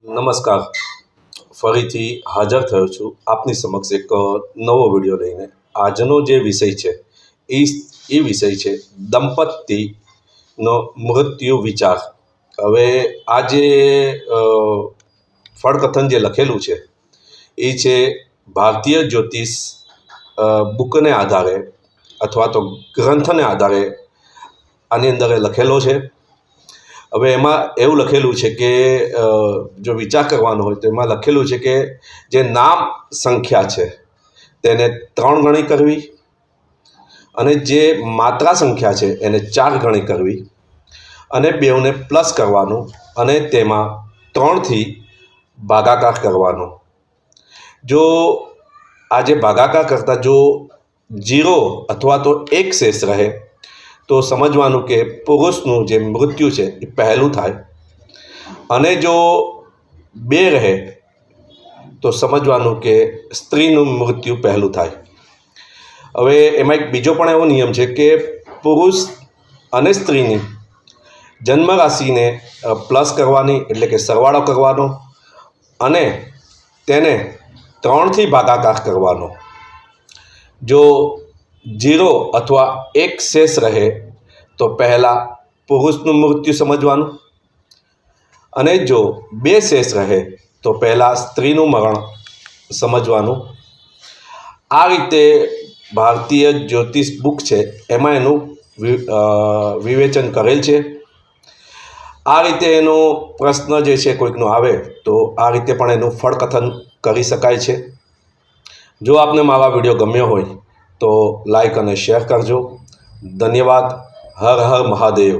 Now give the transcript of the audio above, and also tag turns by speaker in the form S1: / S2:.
S1: નમસ્કાર, ફરીથી હાજર થયો છું આપની સમક્ષ એક નવો વિડીયો લઈને। આજનો જે વિષય છે એ વિષય છે દંપતીનો મૃત્યુ વિચાર। હવે આ જે ફળકથન જે લખેલું છે એ છે ભારતીય જ્યોતિષ બુકને આધારે અથવા તો ગ્રંથને આધારે આની અંદર લખેલો છે। હવે એમાં એવું લખેલું છે કે જો વિચાર કરવાનો હોય તો એમાં લખેલું છે કે જે નામ સંખ્યા છે તેને 3 ગણી કરવી અને જે માત્રા સંખ્યા છે એને 4 ગણી કરવી અને બેઉને પ્લસ કરવાનું અને તેમાં 3થી ભાગાકાર કરવાનો। જો આ જે ભાગાકાર કરતાં જો 0 અથવા તો 1 શેષ રહે તો સમજવાનું કે પુરુષનું જે મૃત્યુ છે એ પહેલું થાય અને જો 2 રહે તો સમજવાનું કે સ્ત્રીનું મૃત્યુ પહેલું થાય। હવે એમાં એક બીજો પણ એવો નિયમ છે કે પુરુષ અને સ્ત્રીની જન્મ રાશિને પ્લસ કરવાની એટલે કે સરવાળો કરવાનો અને તેને 3થી ભાગાકાર કરવાનો। જો 0 અથવા 1 શેષ રહે તો પહેલાં પુરુષનું મૃત્યુ સમજવાનું અને જો 2 શેષ રહે તો પહેલાં સ્ત્રીનું મરણ સમજવાનું। આ રીતે ભારતીય જ્યોતિષ બુક છે એમાં એનું વિવેચન કરેલ છે। આ રીતે એનો પ્રશ્ન જે છે કોઈકનો આવે તો આ રીતે પણ એનું ફળકથન કરી શકાય છે। જો આપને મારા વિડીયો ગમ્યો હોય તો લાઈક અને શેર કરજો। ધન્યવાદ। હર હર મહાદેવ।